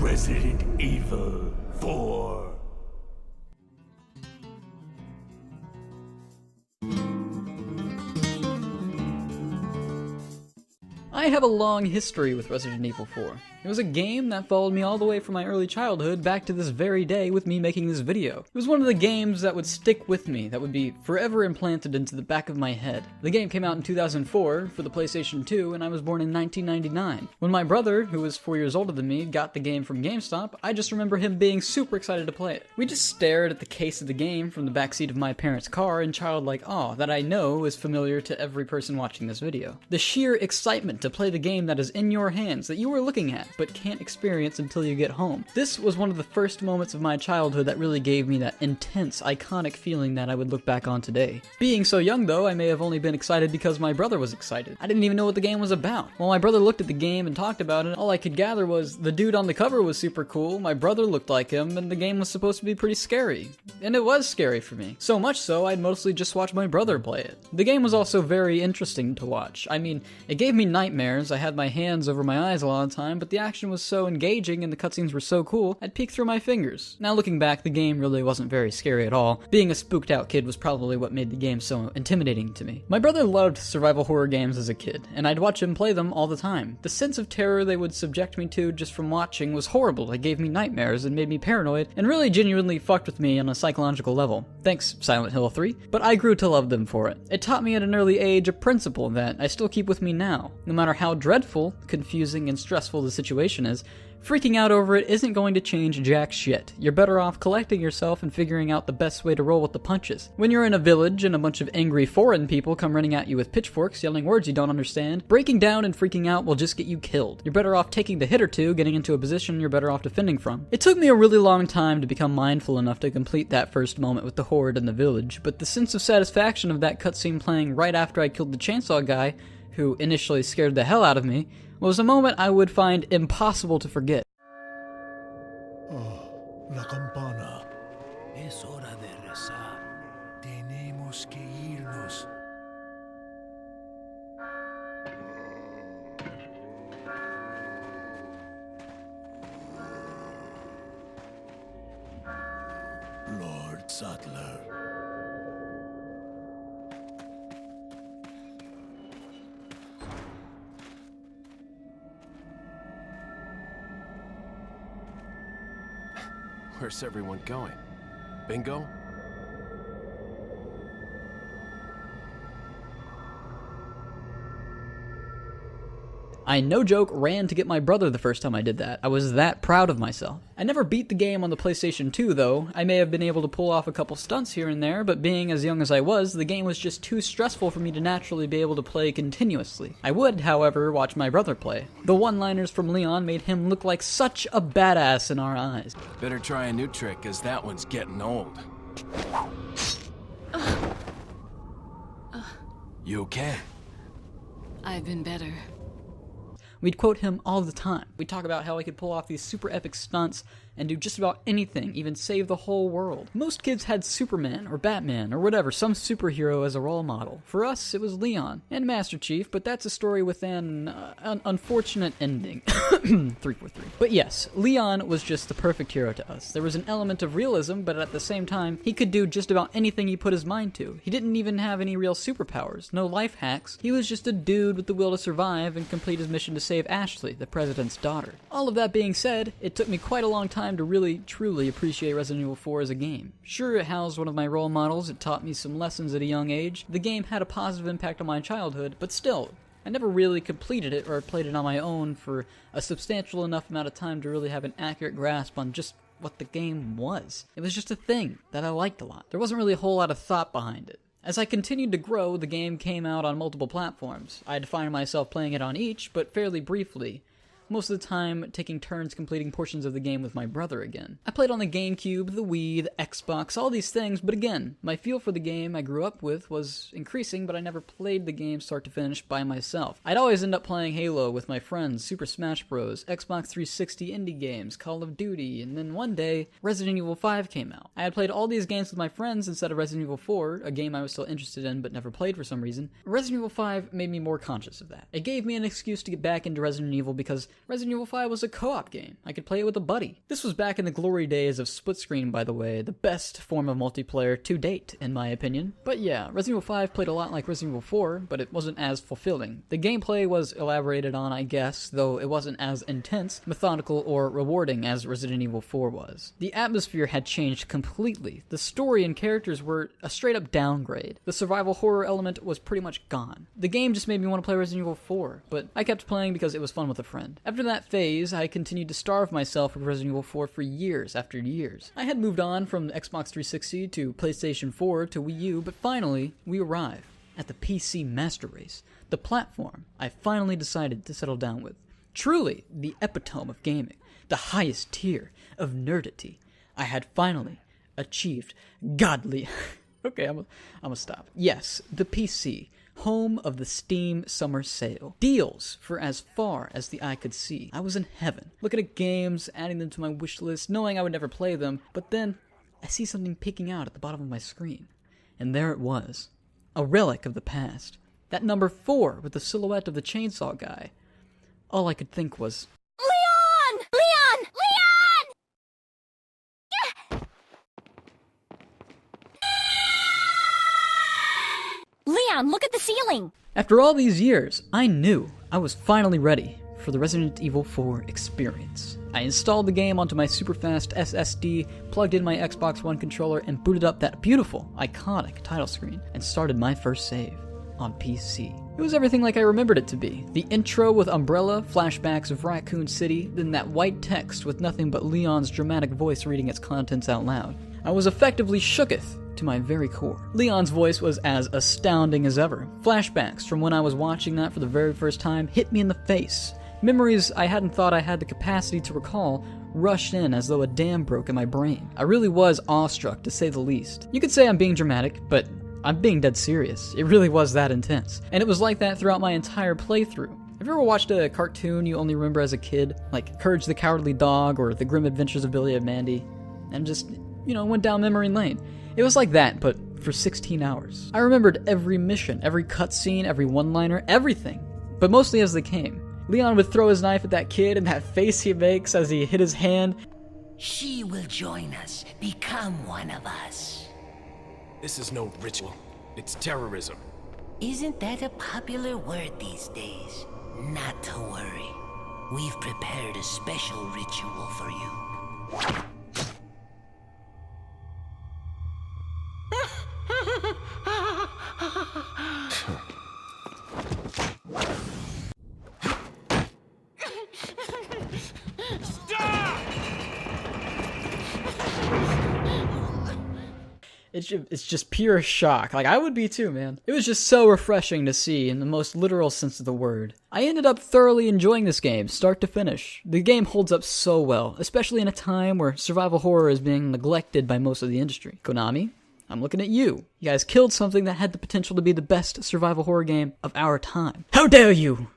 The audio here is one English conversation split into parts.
Resident Evil 4. I have a long history with Resident Evil 4. It was a game that followed me all the way from my early childhood back to this very day with me making this video. It was one of the games that would stick with me, that would be forever implanted into the back of my head. The game came out in 2004 for the PlayStation 2, and I was born in 1999. When my brother, who was 4 years older than me, got the game from GameStop, I just remember him being super excited to play it. We just stared at the case of the game from the backseat of my parents' car in childlike awe that I know is familiar to every person watching this video. The sheer excitement to play the game that is in your hands, that you are looking at, but can't experience until you get home. This was one of the first moments of my childhood that really gave me that intense, iconic feeling that I would look back on today. Being so young though, I may have only been excited because my brother was excited. I didn't even know what the game was about. While my brother looked at the game and talked about it, all I could gather was the dude on the cover was super cool, my brother looked like him, and the game was supposed to be pretty scary. And it was scary for me. So much so, I'd mostly just watch my brother play it. The game was also very interesting to watch. I mean, it gave me nightmares. I had my hands over my eyes a lot of the time, but the action was so engaging and the cutscenes were so cool, I'd peek through my fingers. Now looking back, the game really wasn't very scary at all. Being a spooked out kid was probably what made the game so intimidating to me. My brother loved survival horror games as a kid, and I'd watch him play them all the time. The sense of terror they would subject me to just from watching was horrible. It gave me nightmares and made me paranoid, and really genuinely fucked with me on a psychological level. Thanks, Silent Hill 3. But I grew to love them for it. It taught me at an early age a principle that I still keep with me now. No matter how dreadful, confusing, and stressful the situation is, freaking out over it isn't going to change jack shit. You're better off collecting yourself and figuring out the best way to roll with the punches. When you're in a village and a bunch of angry foreign people come running at you with pitchforks, yelling words you don't understand, breaking down and freaking out will just get you killed. You're better off taking the hit or two, getting into a position you're better off defending from. It took me a really long time to become mindful enough to complete that first moment with the horde in the village, but the sense of satisfaction of that cutscene playing right after I killed the chainsaw guy, who initially scared the hell out of me, was a moment I would find impossible to forget. Oh, la campana. Es hora de rezar. Tenemos que irnos. Lord Sattler. Where's everyone going? Bingo? I, no joke, ran to get my brother the first time I did that. I was that proud of myself. I never beat the game on the PlayStation 2 though. I may have been able to pull off a couple stunts here and there, but being as young as I was, the game was just too stressful for me to naturally be able to play continuously. I would, however, watch my brother play. The one-liners from Leon made him look like such a badass in our eyes. Better try a new trick, cause that one's getting old. You okay? I've been better. We'd quote him all the time. We'd talk about how he could pull off these super epic stunts and do just about anything, even save the whole world. Most kids had Superman or Batman or whatever, some superhero as a role model. For us, it was Leon and Master Chief, but that's a story with an unfortunate ending. 343. But yes, Leon was just the perfect hero to us. There was an element of realism, but at the same time, he could do just about anything he put his mind to. He didn't even have any real superpowers, no life hacks. He was just a dude with the will to survive and complete his mission to save Ashley, the president's daughter. All of that being said, it took me quite a long time to really, truly appreciate Resident Evil 4 as a game. Sure, it housed one of my role models, it taught me some lessons at a young age, the game had a positive impact on my childhood, but still, I never really completed it or played it on my own for a substantial enough amount of time to really have an accurate grasp on just what the game was. It was just a thing that I liked a lot. There wasn't really a whole lot of thought behind it. As I continued to grow, the game came out on multiple platforms. I had to find myself playing it on each, but fairly briefly. Most of the time taking turns completing portions of the game with my brother again. I played on the GameCube, the Wii, the Xbox, all these things, but again, my feel for the game I grew up with was increasing, but I never played the game start to finish by myself. I'd always end up playing Halo with my friends, Super Smash Bros., Xbox 360 indie games, Call of Duty, and then one day, Resident Evil 5 came out. I had played all these games with my friends instead of Resident Evil 4, a game I was still interested in but never played for some reason. Resident Evil 5 made me more conscious of that. It gave me an excuse to get back into Resident Evil because Resident Evil 5 was a co-op game. I could play it with a buddy. This was back in the glory days of split screen, by the way, the best form of multiplayer to date, in my opinion. But yeah, Resident Evil 5 played a lot like Resident Evil 4, but it wasn't as fulfilling. The gameplay was elaborated on, I guess, though it wasn't as intense, methodical, or rewarding as Resident Evil 4 was. The atmosphere had changed completely. The story and characters were a straight-up downgrade. The survival horror element was pretty much gone. The game just made me want to play Resident Evil 4, but I kept playing because it was fun with a friend. After that phase, I continued to starve myself with Resident Evil 4 for years after years. I had moved on from Xbox 360 to PlayStation 4 to Wii U, but finally, we arrive at the PC Master Race, the platform I finally decided to settle down with. Truly, the epitome of gaming, the highest tier of nerdity. I had finally achieved godly... Okay, I'm gonna stop. Yes, the PC, home of the Steam Summer Sale. Deals for as far as the eye could see. I was in heaven, looking at games, adding them to my wish list, knowing I would never play them, but then I see something peeking out at the bottom of my screen. And there it was. A relic of the past. That number 4 with the silhouette of the chainsaw guy. All I could think was, Leon! Leon! Leon! Leon, look at the ceiling! after all these years, I knew I was finally ready for the Resident Evil 4 experience. I installed the game onto my superfast SSD, plugged in my Xbox One controller, and booted up that beautiful, iconic title screen, and started my first save on PC. It was everything like I remembered it to be. The intro with Umbrella, flashbacks of Raccoon City, then that white text with nothing but Leon's dramatic voice reading its contents out loud. I was effectively shooketh to my very core. Leon's voice was as astounding as ever. Flashbacks from when I was watching that for the very first time hit me in the face. Memories I hadn't thought I had the capacity to recall rushed in as though a dam broke in my brain. I really was awestruck, to say the least. You could say I'm being dramatic, but I'm being dead serious. It really was that intense. And it was like that throughout my entire playthrough. Have you ever watched a cartoon you only remember as a kid? Like Courage the Cowardly Dog or The Grim Adventures of Billy and Mandy? And just, went down memory lane. It was like that, but for 16 hours. I remembered every mission, every cutscene, every one-liner, everything. But mostly as they came. Leon would throw his knife at that kid, and that face he makes as he hit his hand. She will join us, become one of us. This is no ritual. It's terrorism. Isn't that a popular word these days? Not to worry. We've prepared a special ritual for you. It's just pure shock. Like, I would be too, man. It was just so refreshing to see in the most literal sense of the word. I ended up thoroughly enjoying this game, start to finish. The game holds up so well, especially in a time where survival horror is being neglected by most of the industry. Konami, I'm looking at you. You guys killed something that had the potential to be the best survival horror game of our time. How dare you!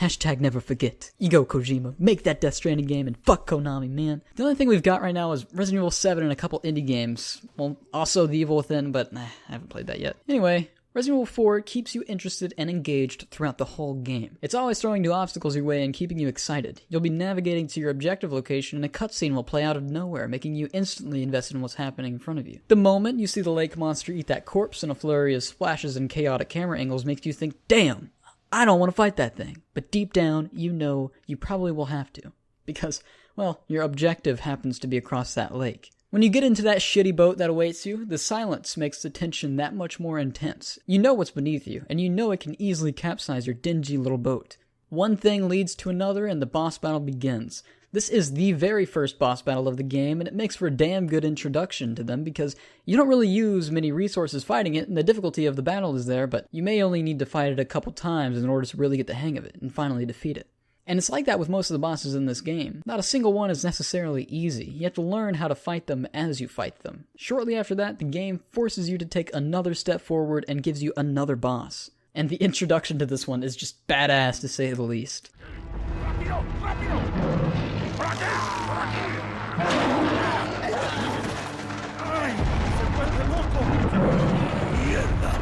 Hashtag never forget. Ego Kojima. Make that Death Stranding game and fuck Konami, man. The only thing we've got right now is Resident Evil 7 and a couple indie games. Well, also The Evil Within, but I haven't played that yet. Anyway, Resident Evil 4 keeps you interested and engaged throughout the whole game. It's always throwing new obstacles your way and keeping you excited. You'll be navigating to your objective location and a cutscene will play out of nowhere, making you instantly invested in what's happening in front of you. The moment you see the lake monster eat that corpse in a flurry of splashes and chaotic camera angles makes you think, damn, I don't want to fight that thing. But deep down, you know you probably will have to. Because, well, your objective happens to be across that lake. When you get into that shitty boat that awaits you, the silence makes the tension that much more intense. You know what's beneath you, and you know it can easily capsize your dingy little boat. One thing leads to another, and the boss battle begins. This is the very first boss battle of the game, and it makes for a damn good introduction to them because you don't really use many resources fighting it, and the difficulty of the battle is there, but you may only need to fight it a couple times in order to really get the hang of it, and finally defeat it. And it's like that with most of the bosses in this game. Not a single one is necessarily easy. You have to learn how to fight them as you fight them. Shortly after that, the game forces you to take another step forward and gives you another boss. And the introduction to this one is just badass to say the least. Rapido! Rapido! ¡Ay! ¡Se vuelve loco! ¡Mierda!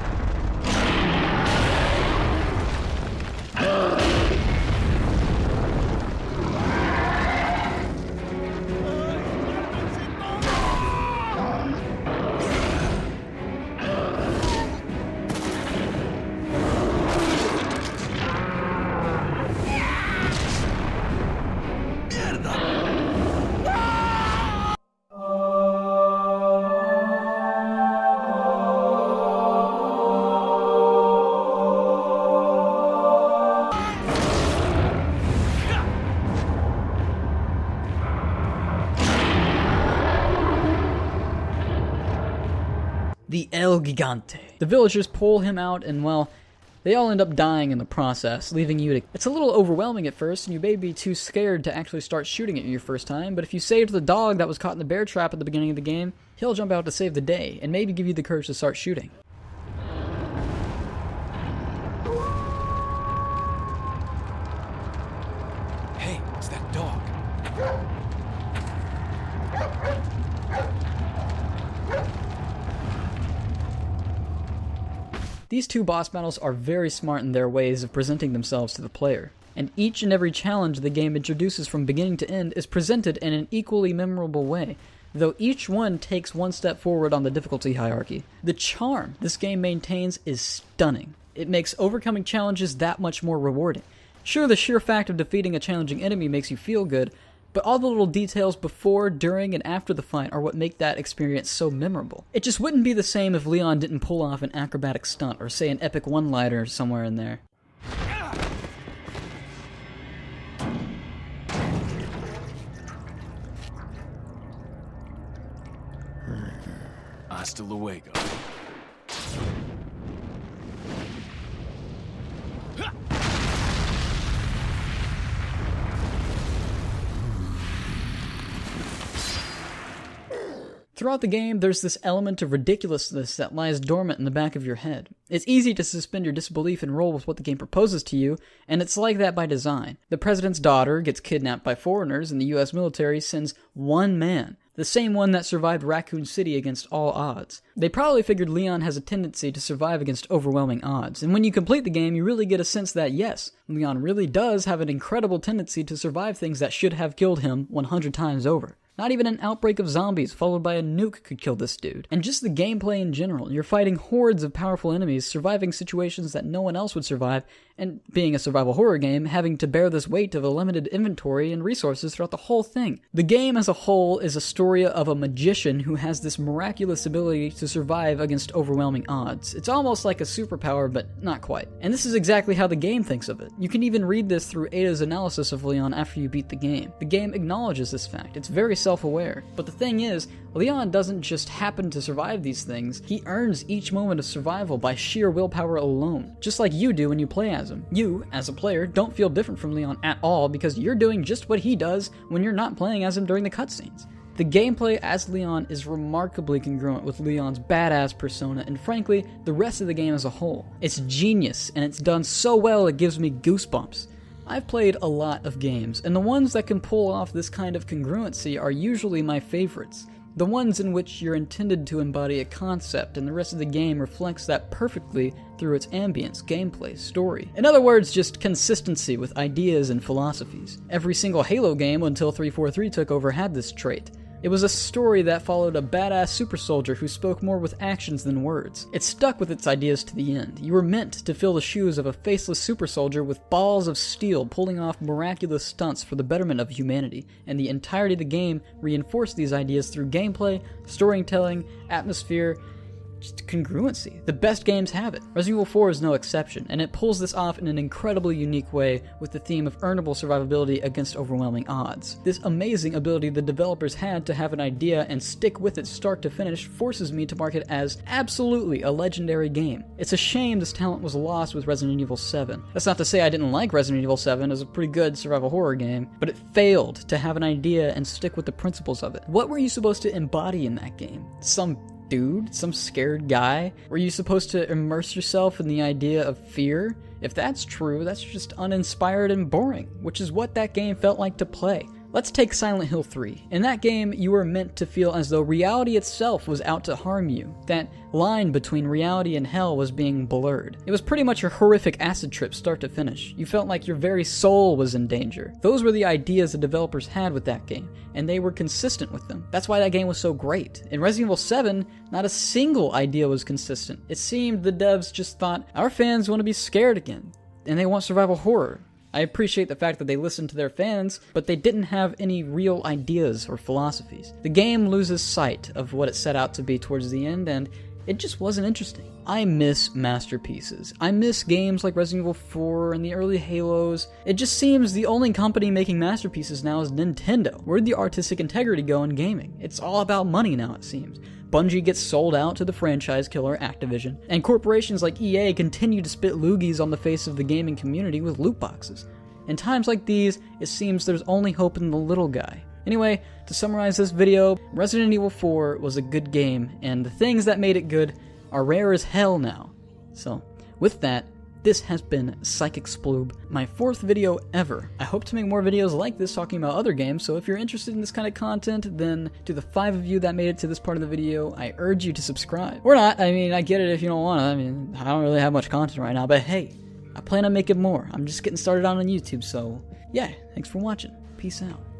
the El Gigante. The villagers pull him out and, well, they all end up dying in the process, leaving you to... It's a little overwhelming at first, and you may be too scared to actually start shooting at you your first time, but if you saved the dog that was caught in the bear trap at the beginning of the game, he'll jump out to save the day, and maybe give you the courage to start shooting. Hey, it's that dog. These two boss battles are very smart in their ways of presenting themselves to the player, and each and every challenge the game introduces from beginning to end is presented in an equally memorable way, though each one takes one step forward on the difficulty hierarchy. The charm this game maintains is stunning. It makes overcoming challenges that much more rewarding. Sure, the sheer fact of defeating a challenging enemy makes you feel good, but all the little details before, during, and after the fight are what make that experience so memorable. It just wouldn't be the same if Leon didn't pull off an acrobatic stunt or say an epic one-liner somewhere in there. Hasta luego. Throughout the game, there's this element of ridiculousness that lies dormant in the back of your head. It's easy to suspend your disbelief and roll with what the game proposes to you, and it's like that by design. The president's daughter gets kidnapped by foreigners, and the US military sends one man, the same one that survived Raccoon City against all odds. They probably figured Leon has a tendency to survive against overwhelming odds, and when you complete the game, you really get a sense that yes, Leon really does have an incredible tendency to survive things that should have killed him 100 times over. Not even an outbreak of zombies followed by a nuke could kill this dude. And just the gameplay in general, you're fighting hordes of powerful enemies, surviving situations that no one else would survive, and being a survival horror game, having to bear this weight of a limited inventory and resources throughout the whole thing. The game as a whole is a story of a magician who has this miraculous ability to survive against overwhelming odds. It's almost like a superpower, but not quite. And this is exactly how the game thinks of it. You can even read this through Ada's analysis of Leon after you beat the game. The game acknowledges this fact. It's very self-aware. But the thing is, Leon doesn't just happen to survive these things, he earns each moment of survival by sheer willpower alone, just like you do when you play as him. You, as a player, don't feel different from Leon at all because you're doing just what he does when you're not playing as him during the cutscenes. The gameplay as Leon is remarkably congruent with Leon's badass persona and frankly, the rest of the game as a whole. It's genius, and it's done so well it gives me goosebumps. I've played a lot of games, and the ones that can pull off this kind of congruency are usually my favorites. The ones in which you're intended to embody a concept and the rest of the game reflects that perfectly through its ambience, gameplay, story. In other words, just consistency with ideas and philosophies. Every single Halo game until 343 took over had this trait. It was a story that followed a badass super soldier who spoke more with actions than words. It stuck with its ideas to the end. You were meant to fill the shoes of a faceless super soldier with balls of steel pulling off miraculous stunts for the betterment of humanity, and the entirety of the game reinforced these ideas through gameplay, storytelling, atmosphere, just congruency. The best games have it. Resident Evil 4 is no exception, and it pulls this off in an incredibly unique way with the theme of earnable survivability against overwhelming odds. This amazing ability the developers had to have an idea and stick with it start to finish forces me to mark it as absolutely a legendary game. It's a shame this talent was lost with Resident Evil 7. That's not to say I didn't like Resident Evil 7 as a pretty good survival horror game, but it failed to have an idea and stick with the principles of it. What were you supposed to embody in that game? Some dude? Some scared guy? Were you supposed to immerse yourself in the idea of fear? If that's true, that's just uninspired and boring, which is what that game felt like to play. Let's take Silent Hill 3. In that game, you were meant to feel as though reality itself was out to harm you. That line between reality and hell was being blurred. It was pretty much a horrific acid trip start to finish. You felt like your very soul was in danger. Those were the ideas the developers had with that game, and they were consistent with them. That's why that game was so great. In Resident Evil 7, not a single idea was consistent. It seemed the devs just thought, our fans want to be scared again, and they want survival horror. I appreciate the fact that they listened to their fans, but they didn't have any real ideas or philosophies. The game loses sight of what it set out to be towards the end, and it just wasn't interesting. I miss masterpieces. I miss games like Resident Evil 4 and the early Halos. It just seems the only company making masterpieces now is Nintendo. Where'd the artistic integrity go in gaming? It's all about money now, it seems. Bungie gets sold out to the franchise killer Activision, and corporations like EA continue to spit loogies on the face of the gaming community with loot boxes. In times like these, it seems there's only hope in the little guy. Anyway, to summarize this video, Resident Evil 4 was a good game, and the things that made it good are rare as hell now. So, with that, this has been Psychic Sploob, my 4th video ever. I hope to make more videos like this talking about other games, so if you're interested in this kind of content, then to the 5 of you that made it to this part of the video, I urge you to subscribe. Or not, I mean, I get it if you don't want to. I mean, I don't really have much content right now, but hey, I plan on making more. I'm just getting started on YouTube, so yeah, thanks for watching. Peace out.